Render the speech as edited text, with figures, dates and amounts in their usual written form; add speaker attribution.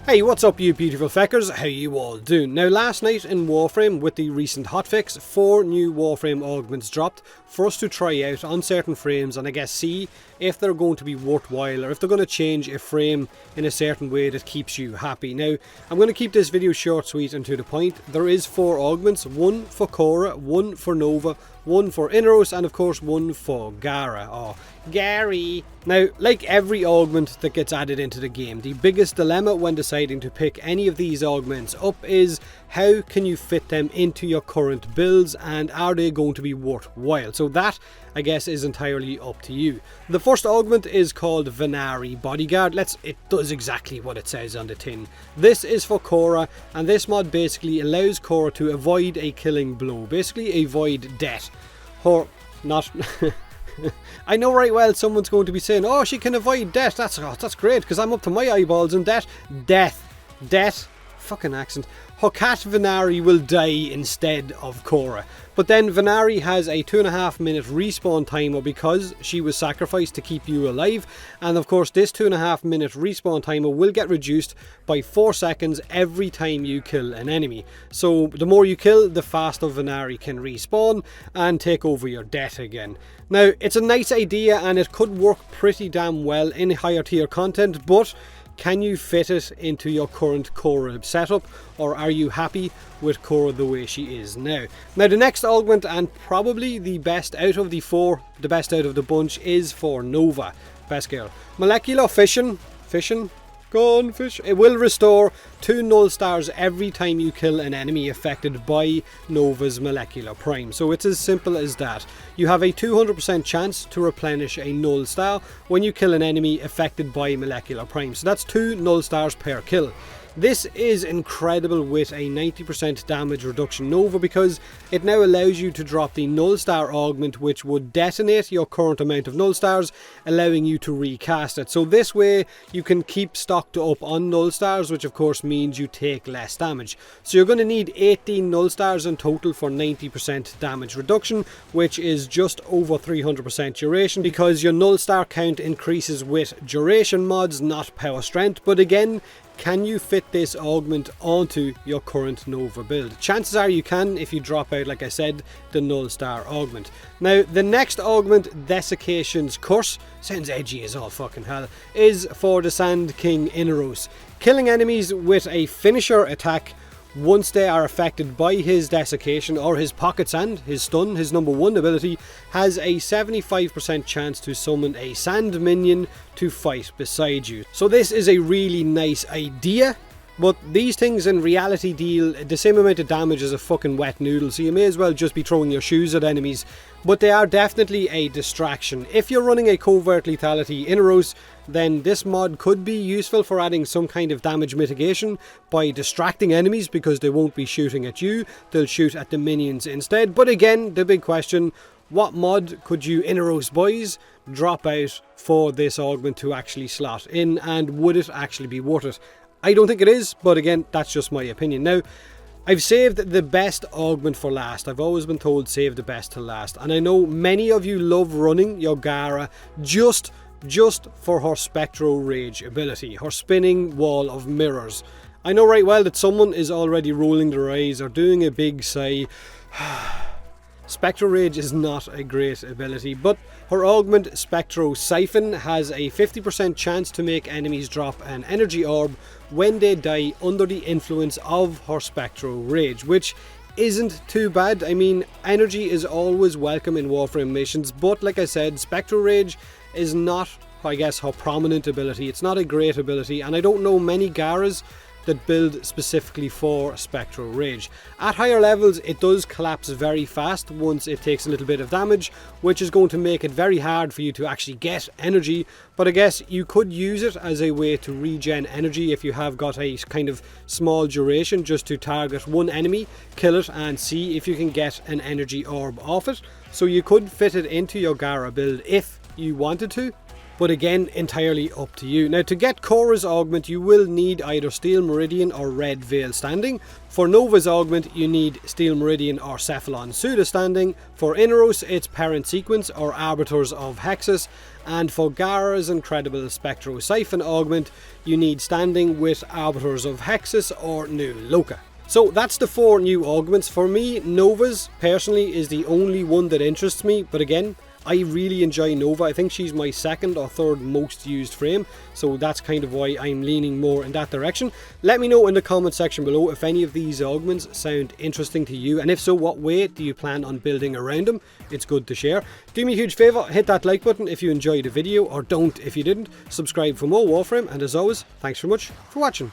Speaker 1: Hey, what's up you beautiful feckers, how you all doing? Now last night in Warframe, with the recent hotfix, 4 new Warframe augments dropped for us to try out on certain frames and I guess see if they're going to be worthwhile or if they're going to change a frame in a certain way that keeps you happy. Now, I'm going to keep this video short, sweet and to the point. There is 4 augments, one for Khora, one for Nova, one for Inaros and of course one for Gara, or Gary. Now, like every augment that gets added into the game, the biggest dilemma when deciding to pick any of these augments up is how can you fit them into your current builds and are they going to be worthwhile? So that, I guess, is entirely up to you. The first augment is called Venari Bodyguard. It does exactly what it says on the tin. This is for Khora, and this mod basically allows Khora to avoid a killing blow, basically avoid death. Or not. I know right well someone's going to be saying, oh, she can avoid death. That's great because I'm up to my eyeballs in death. Death. Fucking accent. Her cat Venari will die instead of Khora. But then Venari has a 2.5 minute respawn timer because she was sacrificed to keep you alive. And of course this 2.5 minute respawn timer will get reduced by 4 seconds every time you kill an enemy. So the more you kill, the faster Venari can respawn and take over your death again. Now, it's a nice idea and it could work pretty damn well in higher tier content, but can you fit it into your current Khora setup, or are you happy with Khora the way she is now? Now the next augment, and probably the best out of the 4, the best out of the bunch, is for Nova. Best girl. Molecular fission. Gone fish. It will restore 2 null stars every time you kill an enemy affected by Nova's molecular prime. So it's as simple as that. You have a 200% chance to replenish a null star when you kill an enemy affected by molecular prime. So that's 2 null stars per kill. This is incredible with a 90% damage reduction Nova because it now allows you to drop the null star augment, which would detonate your current amount of null stars, allowing you to recast it. So this way you can keep stocked up on null stars, which of course means you take less damage. So you're going to need 18 null stars in total for 90% damage reduction, which is just over 300% duration because your null star count increases with duration mods, not power strength. But again, can you fit this augment onto your current Nova build? Chances are you can if you drop out, like I said, the null star augment. Now, the next augment, Desiccation's Curse, sounds edgy as all fucking hell, is for the Sand King Inaros. Killing enemies with a finisher attack once they are affected by his desiccation or his pocket sand, his stun, his number 1 ability, has a 75% chance to summon a sand minion to fight beside you. So this is a really nice idea, but these things in reality deal the same amount of damage as a fucking wet noodle, so you may as well just be throwing your shoes at enemies. But they are definitely a distraction. If you're running a covert lethality Inaros, then this mod could be useful for adding some kind of damage mitigation by distracting enemies because they won't be shooting at you, they'll shoot at the minions instead. But again, the big question, what mod could you Inaros boys drop out for this augment to actually slot in, and would it actually be worth it? I don't think it is, but again, that's just my opinion. Now, I've saved the best augment for last. I've always been told save the best to last. And I know many of you love running your Gara just for her Spectro Rage ability, her spinning wall of mirrors. I know right well that someone is already rolling their eyes or doing a big sigh. Spectro Rage is not a great ability, but her augment Spectro Siphon has a 50% chance to make enemies drop an energy orb when they die under the influence of her Spectro Rage, which isn't too bad. I mean, energy is always welcome in Warframe missions, but like I said, Spectro Rage is not, I guess, her prominent ability. It's not a great ability, and I don't know many Garas that build specifically for Spectro Rage. At higher levels, it does collapse very fast once it takes a little bit of damage, which is going to make it very hard for you to actually get energy. But I guess you could use it as a way to regen energy if you have got a kind of small duration, just to target one enemy, kill it, and see if you can get an energy orb off it. So you could fit it into your Gara build if you wanted to. but again, entirely up to you. Now, to get Khora's augment, you will need either Steel Meridian or Red Veil standing. For Nova's augment, you need Steel Meridian or Cephalon Suda standing. For Inaros, it's Parent Sequence or Arbiters of Hexus. And for Gara's incredible Spectro Siphon augment, you need standing with Arbiters of Hexus or New Loka. So that's the 4 new augments. For me, Nova's personally is the only one that interests me, but again, I really enjoy Nova. I think she's my 2nd or 3rd most used frame, so that's kind of why I'm leaning more in that direction. Let me know in the comment section below if any of these augments sound interesting to you, and if so, what way do you plan on building around them? It's good to share. Do me a huge favour, hit that like button if you enjoyed the video, or don't if you didn't. Subscribe for more Warframe, and as always, thanks very much for watching.